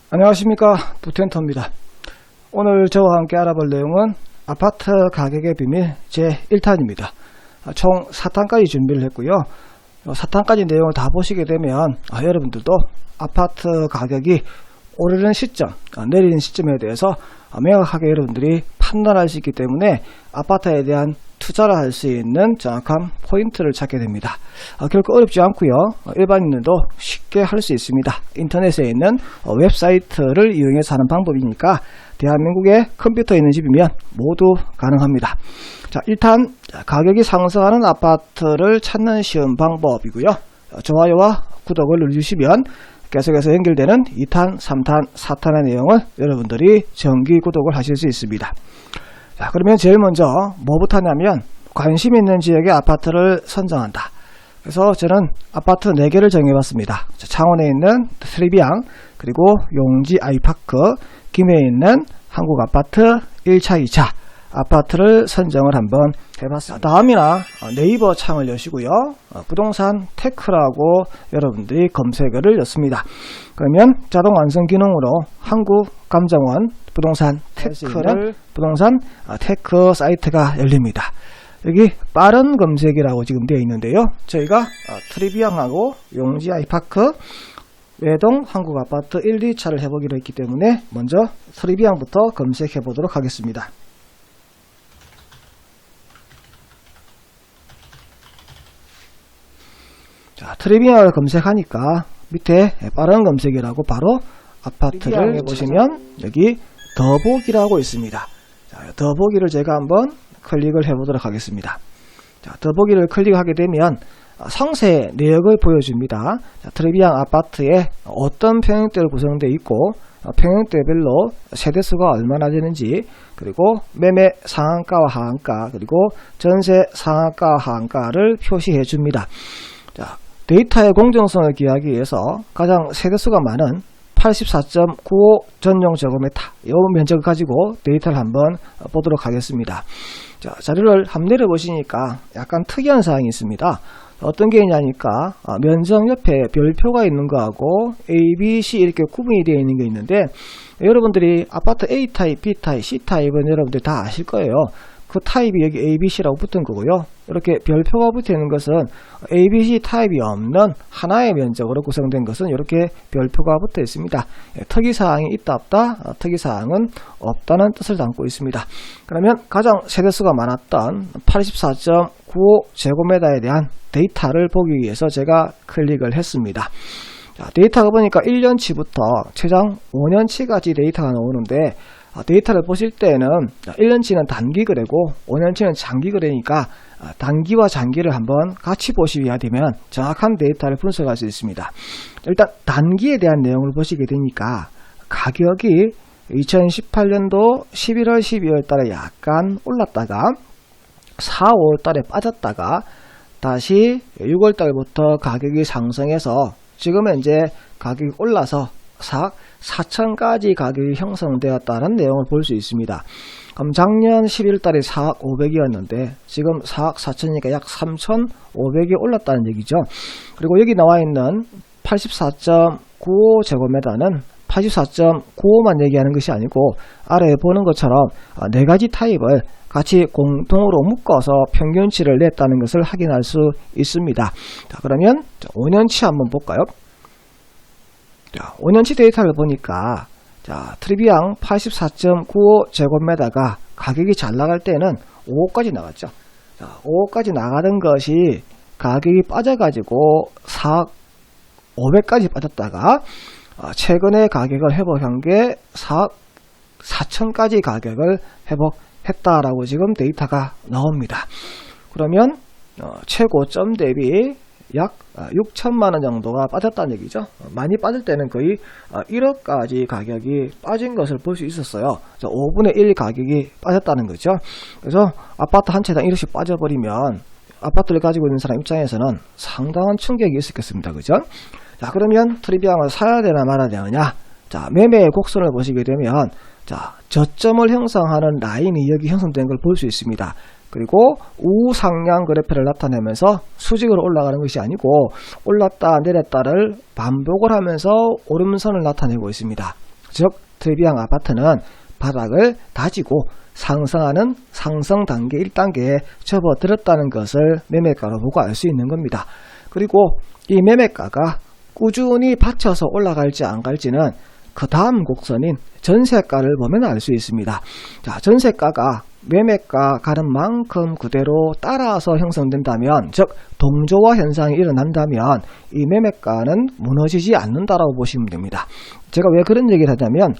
안녕하십니까, 부텐터입니다. 오늘 저와 함께 알아볼 내용은 아파트 가격의 비밀 제1탄입니다. 총 4탄까지 준비를 했고요. 4탄까지 내용을 다 보시게 되면 여러분들도 아파트 가격이 오르는 시점, 내리는 시점에 대해서 명확하게 여러분들이 판단할 수 있기 때문에 아파트에 대한 투자를 할 수 있는 정확한 포인트를 찾게 됩니다. 결코 어렵지 않고요. 일반인들도 쉽게 할 수 있습니다. 인터넷에 있는 웹사이트를 이용해서 하는 방법이니까 대한민국에 컴퓨터 있는 집이면 모두 가능합니다. 자, 1탄 가격이 상승하는 아파트를 찾는 쉬운 방법이고요. 좋아요와 구독을 눌러주시면 계속해서 연결되는 2탄, 3탄, 4탄의 내용을 여러분들이 정기 구독을 하실 수 있습니다. 자, 그러면 제일 먼저 뭐부터 하냐면 관심 있는 지역의 아파트를 선정한다. 그래서 저는 아파트 4개를 정해봤습니다. 창원에 있는 트리비앙, 그리고 용지 아이파크, 김해에 있는 한국아파트 1차, 2차 아파트를 선정을 한번 해봤습니다. 다음이나 네이버 창을 여시고요. 부동산 테크라고 여러분들이 검색어를 넣습니다. 그러면 자동 완성 기능으로 한국감정원 부동산 테크를 부동산 테크 사이트가 열립니다. 여기 빠른 검색이라고 지금 되어 있는데요. 저희가 트리비앙하고 용지 아이파크 외동 한국아파트 1, 2차를 해보기로 했기 때문에 먼저 트리비앙부터 검색해 보도록 하겠습니다. 자, 트리비앙을 검색하니까 밑에 빠른 검색이라고 바로 아파트를 보시면 여기 더보기라고 있습니다. 자, 더보기를 제가 한번 클릭을 해보도록 하겠습니다. 자, 더보기를 클릭하게 되면 상세 내역을 보여줍니다. 자, 트리비앙 아파트에 어떤 평형대로 구성되어 있고 평형대별로 세대수가 얼마나 되는지, 그리고 매매 상한가와 하한가, 그리고 전세 상한가와 하한가를 표시해 줍니다. 자, 데이터의 공정성을 기하기 위해서 가장 세대수가 많은 84.95 전용 제곱미터 이 면적을 가지고 데이터를 한번 보도록 하겠습니다. 자, 자료를 한번 내려보시니까 약간 특이한 사항이 있습니다. 어떤 게 있냐니까 면적 옆에 별표가 있는 거하고 A, B, C 이렇게 구분이 되어 있는 게 있는데, 여러분들이 아파트 A타입, B타입, C타입은 여러분들이 다 아실 거예요. 그 타입이 여기 A, B, C라고 붙은 거고요. 이렇게 별표가 붙어 있는 것은 A, B, C 타입이 없는 하나의 면적으로 구성된 것은 이렇게 별표가 붙어 있습니다. 특이사항이 있다 없다, 특이사항은 없다는 뜻을 담고 있습니다. 그러면 가장 세대수가 많았던 84.95 제곱미터에 대한 데이터를 보기 위해서 제가 클릭을 했습니다. 자, 데이터가 보니까 1년치부터 최장 5년치까지 데이터가 나오는데, 데이터를 보실 때는 1년치는 단기 거래고 5년치는 장기 거래니까 단기와 장기를 한번 같이 보셔야 되면 정확한 데이터를 분석할 수 있습니다. 일단 단기에 대한 내용을 보시게 되니까 가격이 2018년도 11월 12월 달에 약간 올랐다가 4, 5월 달에 빠졌다가 다시 6월 달부터 가격이 상승해서 지금은 이제 가격이 올라서 4천까지 가격이 형성되었다는 내용을 볼 수 있습니다. 그럼 작년 11월 달에 4억 500이었는데 지금 4억 4천이니까 약 3,500이 올랐다는 얘기죠. 그리고 여기 나와 있는 84.95 제곱미터는 84.95만 얘기하는 것이 아니고 아래에 보는 것처럼 4가지 타입을 같이 공통으로 묶어서 평균치를 냈다는 것을 확인할 수 있습니다. 자, 그러면 5년치 한번 볼까요? 자, 5년치 데이터를 보니까 트리비앙 84.95 제곱미터가 가격이 잘 나갈 때는 5억까지 나갔죠. 자, 5억까지 나가던 것이 가격이 빠져가지고 4억 500까지 빠졌다가 최근에 가격을 회복한 게 4억 4천까지 가격을 회복했다라고 지금 데이터가 나옵니다. 그러면 최고점 대비 약 6천만원 정도가 빠졌다는 얘기죠. 많이 빠질 때는 거의 1억까지 가격이 빠진 것을 볼 수 있었어요. 5분의 1 가격이 빠졌다는 거죠. 그래서 아파트 한 채당 1억씩 빠져버리면 아파트를 가지고 있는 사람 입장에서는 상당한 충격이 있었겠습니다. 그죠? 자, 그러면 트리비앙을 사야 되나 말아야 되느냐? 자, 매매의 곡선을 보시게 되면 저점을 형성하는 라인이 여기 형성된 걸 볼 수 있습니다. 그리고 우상향 그래프를 나타내면서 수직으로 올라가는 것이 아니고 올랐다 내렸다를 반복을 하면서 오름선을 나타내고 있습니다. 즉 트리비앙 아파트는 바닥을 다지고 상승하는 상승 단계 1단계에 접어들었다는 것을 매매가로 보고 알 수 있는 겁니다. 그리고 이 매매가가 꾸준히 받쳐서 올라갈지 안 갈지는 그 다음 곡선인 전세가를 보면 알 수 있습니다. 자, 전세가가 매매가 가는 만큼 그대로 따라서 형성된다면, 즉 동조화 현상이 일어난다면 이 매매가는 무너지지 않는다라고 보시면 됩니다. 제가 왜 그런 얘기를 하냐면,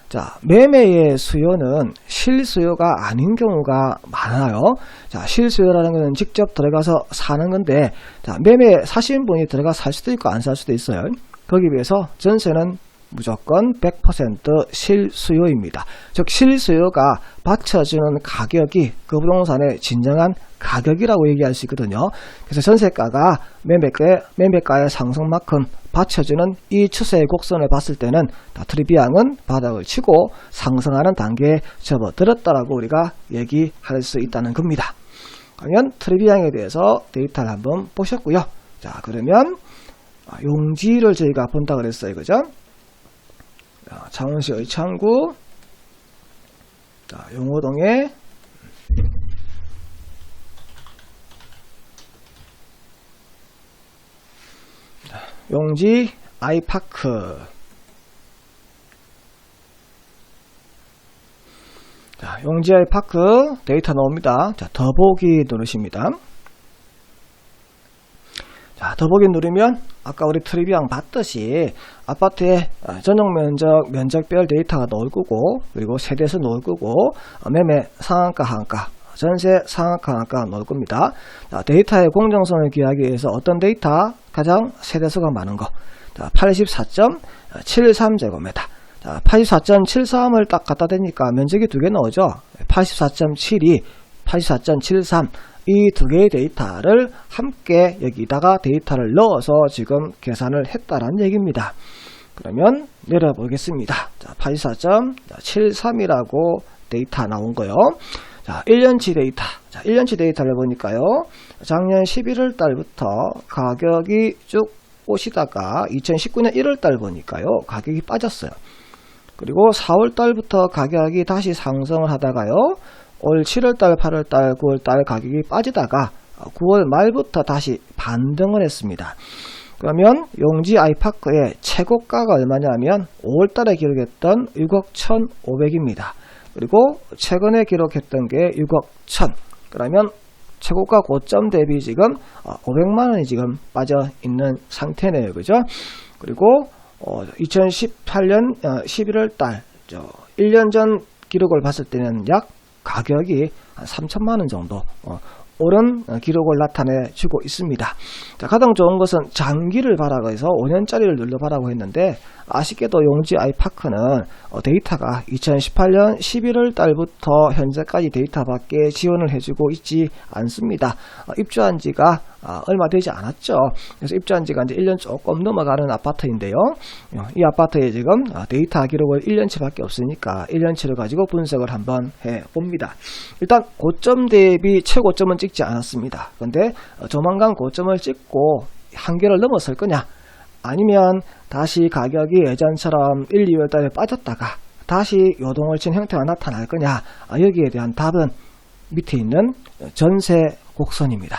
자, 매매의 수요는 실수요가 아닌 경우가 많아요. 자, 실수요라는 것은 직접 들어가서 사는 건데, 자, 매매 사신 분이 들어가 살 수도 있고 안 살 수도 있어요. 거기에 비해서 전세는 무조건 100% 실수요입니다. 즉 실수요가 받쳐주는 가격이 그 부동산의 진정한 가격이라고 얘기할 수 있거든요. 그래서 전세가가 매매가의 상승만큼 받쳐주는 이 추세의 곡선을 봤을 때는 트리비앙은 바닥을 치고 상승하는 단계에 접어들었다라고 우리가 얘기할 수 있다는 겁니다. 그러면 트리비앙에 대해서 데이터를 한번 보셨고요. 자, 그러면 용지를 저희가 본다 그랬어요. 그죠? 창원시 의창구 용호동에 용지 아이파크. 자, 용지 아이파크 데이터 나옵니다. 자, 더보기 누르십니다. 자, 더보기 누르면 아까 우리 트리비앙 봤듯이 아파트의 전용 면적별 데이터가 나올 거고, 그리고 세대수 나올 거고, 매매 상한가 하한가, 전세 상한가 하한가 나올 겁니다. 자, 데이터의 공정성을 기하기 위해서 어떤 데이터? 가장 세대수가 많은 거. 자, 84.73제곱미터. 자, 84.73을 딱 갖다 대니까 면적이 두 개 나오죠. 84.72, 84.73. 이 두 개의 데이터를 함께 여기다가 데이터를 넣어서 지금 계산을 했다라는 얘기입니다. 그러면 내려보겠습니다. 자, 84.73이라고 데이터 나온 거요. 자, 1년치 데이터. 자, 1년치 데이터를 보니까요. 작년 11월 달부터 가격이 쭉 오시다가 2019년 1월 달 보니까요. 가격이 빠졌어요. 그리고 4월 달부터 가격이 다시 상승을 하다가요. 올 7월달, 8월달, 9월달 가격이 빠지다가 9월 말부터 다시 반등을 했습니다. 그러면 용지 아이파크의 최고가가 얼마냐면 5월달에 기록했던 6억 1,500입니다. 그리고 최근에 기록했던 게 6억 1,000. 그러면 최고가 고점 대비 지금 500만원이 지금 빠져 있는 상태네요. 그죠? 그리고 2018년 11월달 1년 전 기록을 봤을 때는 약 가격이 한 3천만원 정도 오른 기록을 나타내주고 있습니다. 자, 가장 좋은 것은 장기를 바라고 해서 5년짜리를 눌러봐라고 했는데, 아쉽게도 용지 아이파크는 데이터가 2018년 11월 달부터 현재까지 데이터밖에 지원을 해주고 있지 않습니다. 입주한 지가 얼마 되지 않았죠. 그래서 입주한 지가 이제 1년 조금 넘어가는 아파트인데요. 이 아파트에 지금 데이터 기록을 1년치밖에 없으니까 1년치를 가지고 분석을 한번 해봅니다. 일단 고점 대비 최고점은 찍지 않았습니다. 그런데 조만간 고점을 찍고 한계를 넘어설 거냐, 아니면 다시 가격이 예전처럼 1, 2월 달에 빠졌다가 다시 요동을 친 형태가 나타날 거냐, 여기에 대한 답은 밑에 있는 전세 곡선입니다.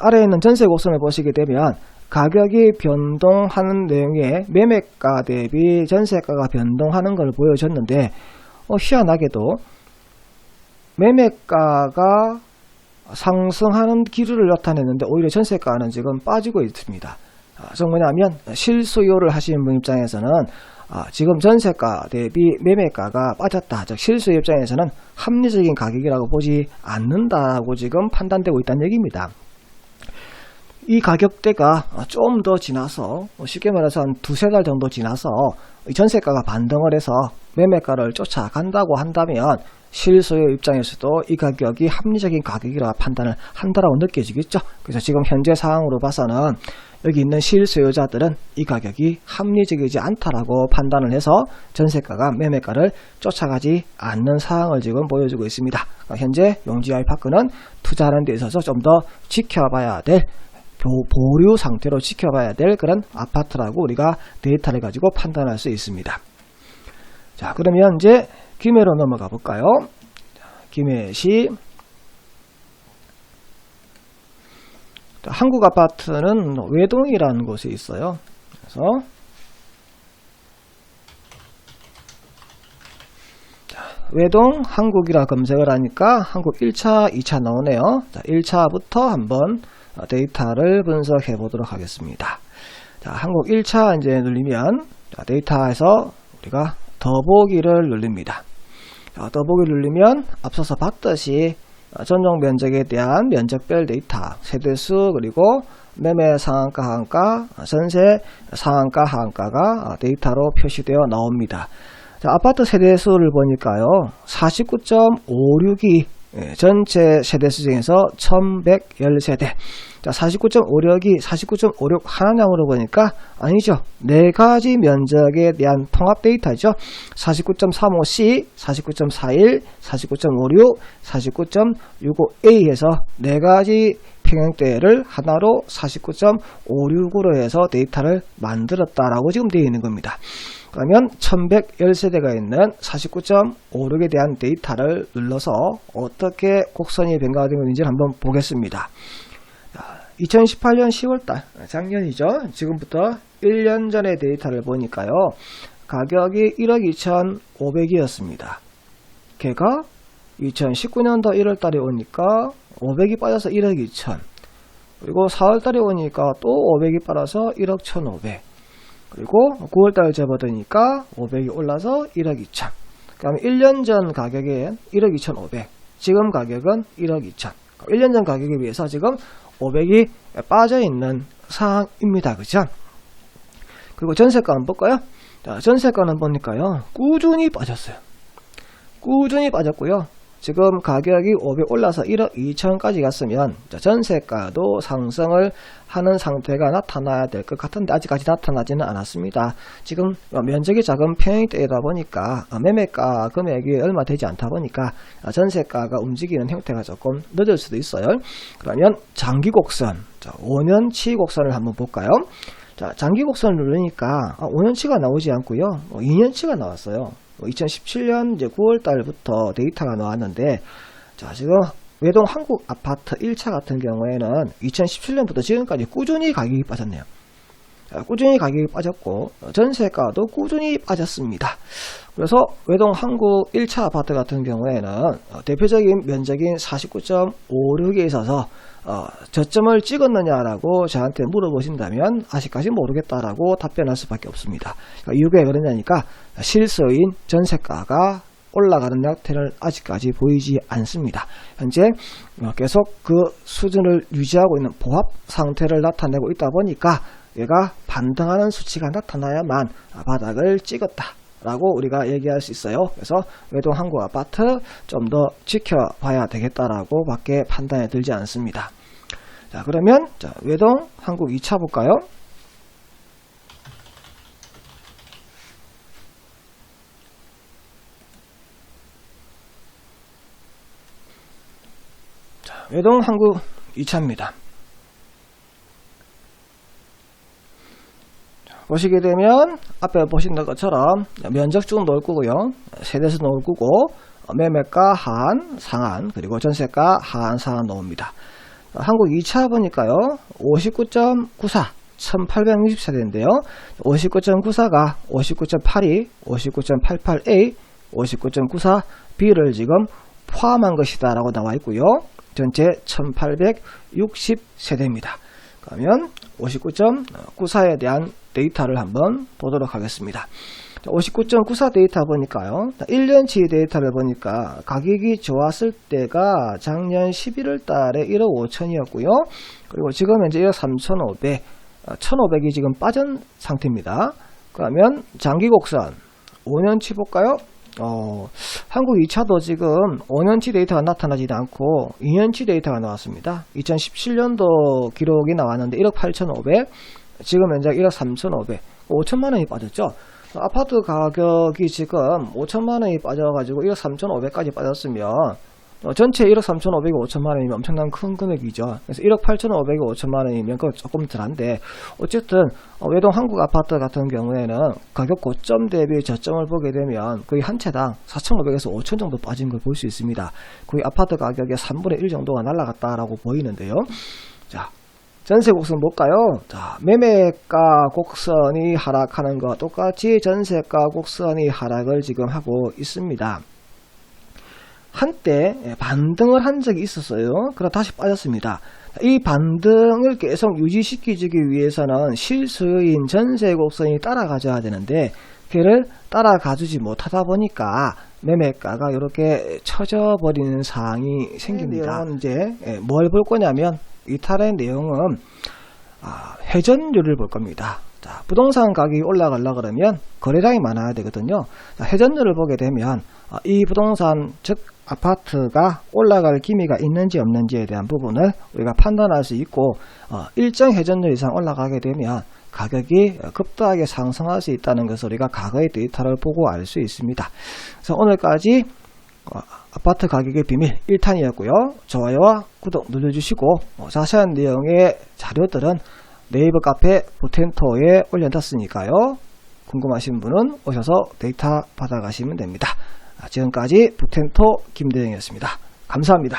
아래에 있는 전세 곡선을 보시게 되면 가격이 변동하는 내용에 매매가 대비 전세가가 변동하는 걸 보여줬는데, 희한하게도 매매가가 상승하는 기류를 나타냈는데 오히려 전세가는 지금 빠지고 있습니다. 즉 뭐냐면 실수요를 하시는 분 입장에서는 지금 전세가 대비 매매가가 빠졌다. 즉 실수요 입장에서는 합리적인 가격이라고 보지 않는다고 지금 판단되고 있다는 얘기입니다. 이 가격대가 좀 더 지나서, 쉽게 말해서 한 두세 달 정도 지나서 전세가가 반등을 해서 매매가를 쫓아간다고 한다면 실수요 입장에서도 이 가격이 합리적인 가격이라 판단을 한다라고 느껴지겠죠. 그래서 지금 현재 상황으로 봐서는 여기 있는 실수요자들은 이 가격이 합리적이지 않다라고 판단을 해서 전세가가 매매가를 쫓아가지 않는 상황을 지금 보여주고 있습니다. 현재 용지 아이파크는 투자하는 데 있어서 좀 더 지켜봐야 될, 보류 상태로 지켜봐야 될 그런 아파트라고 우리가 데이터를 가지고 판단할 수 있습니다. 자, 그러면 이제 김해로 넘어가 볼까요? 김해시 한국 아파트는 외동이라는 곳에 있어요. 그래서 외동 한국이라 검색을 하니까 한국 1차, 2차 나오네요. 자, 1차부터 한번 데이터를 분석해 보도록 하겠습니다. 자, 한국 1차 이제 누르면 데이터에서 우리가 더보기를 누릅니다. 자, 더보기를 누르면 앞서서 봤듯이 전용 면적에 대한 면적별 데이터, 세대수, 그리고 매매 상한가, 하한가, 전세 상한가, 하한가가 데이터로 표시되어 나옵니다. 자, 아파트 세대수를 보니까요, 49.56이 전체 세대수 중에서 1110세대. 자, 49.56이 49.56 하나량으로 보니까 아니죠. 4가지 면적에 대한 통합 데이터죠. 49.35C, 49.41, 49.56, 49.65A 해서 4가지 평형대를 하나로 49.56으로 해서 데이터를 만들었다라고 지금 되어 있는 겁니다. 그러면 1110세대가 있는 49.56에 대한 데이터를 눌러서 어떻게 곡선이 변화된 건지 한번 보겠습니다. 2018년 10월달, 작년이죠. 지금부터 1년 전의 데이터를 보니까요. 가격이 1억 2,500이었습니다. 걔가 2019년도 1월달에 오니까 500이 빠져서 1억 2천. 그리고 4월달에 오니까 또 500이 빠져서 1억 1,500. 그리고 9월달 접어드니까 500이 올라서 1억 2천. 그러면 1년 전 가격은 1억 2,500. 지금 가격은 1억 2천. 1년 전 가격에 비해서 지금 500이 빠져있는 상황입니다. 그죠? 그리고 전세가 한번 볼까요? 자, 전세가는 보니까요. 꾸준히 빠졌어요. 꾸준히 빠졌고요. 지금 가격이 500 올라서 1억 2천까지 갔으면 전세가도 상승을 하는 상태가 나타나야 될 것 같은데 아직까지 나타나지는 않았습니다. 지금 면적이 작은 평형대이다 보니까 매매가 금액이 얼마 되지 않다 보니까 전세가가 움직이는 형태가 조금 늦을 수도 있어요. 그러면 장기곡선, 5년치 곡선을 한번 볼까요? 자, 장기곡선을 누르니까 5년치가 나오지 않고요. 2년치가 나왔어요. 2017년 이제 9월 달부터 데이터가 나왔는데, 자, 지금 외동 한국 아파트 1차 같은 경우에는 2017년부터 지금까지 꾸준히 가격이 빠졌네요. 자, 꾸준히 가격이 빠졌고, 전세가도 꾸준히 빠졌습니다. 그래서 외동 한국 1차 아파트 같은 경우에는 대표적인 면적인 49.56에 있어서 저점을 찍었느냐라고 저한테 물어보신다면 아직까지 모르겠다라고 답변할 수밖에 없습니다. 이유가 왜 그러냐니까 실소인 전세가가 올라가는 형태를 아직까지 보이지 않습니다. 현재 계속 그 수준을 유지하고 있는 보합 상태를 나타내고 있다 보니까 얘가 반등하는 수치가 나타나야만 바닥을 찍었다 라고 우리가 얘기할 수 있어요. 그래서 외동 한국 아파트 좀 더 지켜봐야 되겠다라고 밖에 판단이 들지 않습니다. 자, 그러면 외동 한국 2차 볼까요? 자, 외동 한국 2차입니다. 보시게 되면 앞에 보시는 것처럼 면적 쭉 나올 거고요. 세대수 나올 거고 매매가 하한, 상한, 그리고 전세가 하한, 상한 나옵니다. 한국 2차 보니까요. 59.94 1860세대인데요. 59.94가 59.82, 59.88A, 59.94B를 지금 포함한 것이다 라고 나와 있고요. 전체 1860세대입니다. 그러면 59.94에 대한 데이터를 한번 보도록 하겠습니다. 59.94 데이터 보니까요. 1년치 데이터를 보니까 가격이 좋았을 때가 작년 11월 달에 1억 5천이었고요. 그리고 지금 현재 1억 3,500, 1,500이 지금 빠진 상태입니다. 그러면 장기곡선 5년치 볼까요? 한국 2차도 지금 5년치 데이터가 나타나지 않고 2년치 데이터가 나왔습니다. 2017년도 기록이 나왔는데 1억 8,500, 지금 현재 1억 3,500, 5천만원이 빠졌죠. 아파트 가격이 지금 5천만원이 빠져가지고 1억 3,500까지 빠졌으면 전체 1억 3,500억 5천만 원이면 엄청난 큰 금액이죠. 그래서 1억 8,500억 5천만 원이면 그건 조금 덜한데, 어쨌든 외동 한국 아파트 같은 경우에는 가격 고점 대비 저점을 보게 되면 거의 한 채당 4,500에서 5천 정도 빠진 걸 볼 수 있습니다. 거의 아파트 가격의 3분의 1 정도가 날아갔다라고 보이는데요. 자, 전세 곡선 볼까요? 자, 매매가 곡선이 하락하는 것과 똑같이 전세가 곡선이 하락을 지금 하고 있습니다. 한때 반등을 한 적이 있었어요. 그러다 다시 빠졌습니다. 이 반등을 계속 유지시키기 위해서는 실수요인 전세 곡선이 따라가줘야 되는데, 걔를 따라가주지 못하다 보니까 매매가가 이렇게 처져 버리는 상황이 생깁니다. 이제 뭘 볼 거냐면, 이탈의 내용은 회전율을 볼 겁니다. 자, 부동산 가격이 올라가려고 그러면 거래량이 많아야 되거든요. 자, 회전율을 보게 되면 이 부동산, 즉 아파트가 올라갈 기미가 있는지 없는지에 대한 부분을 우리가 판단할 수 있고, 일정 회전율 이상 올라가게 되면 가격이 급등하게 상승할 수 있다는 것을 우리가 과거의 데이터를 보고 알 수 있습니다. 그래서 오늘까지 아파트 가격의 비밀 1탄이었고요. 좋아요와 구독 눌러주시고, 자세한 내용의 자료들은 네이버 카페 부텐토에 올려놨으니까요. 궁금하신 분은 오셔서 데이터 받아가시면 됩니다. 지금까지 부텐토 김대영이었습니다. 감사합니다.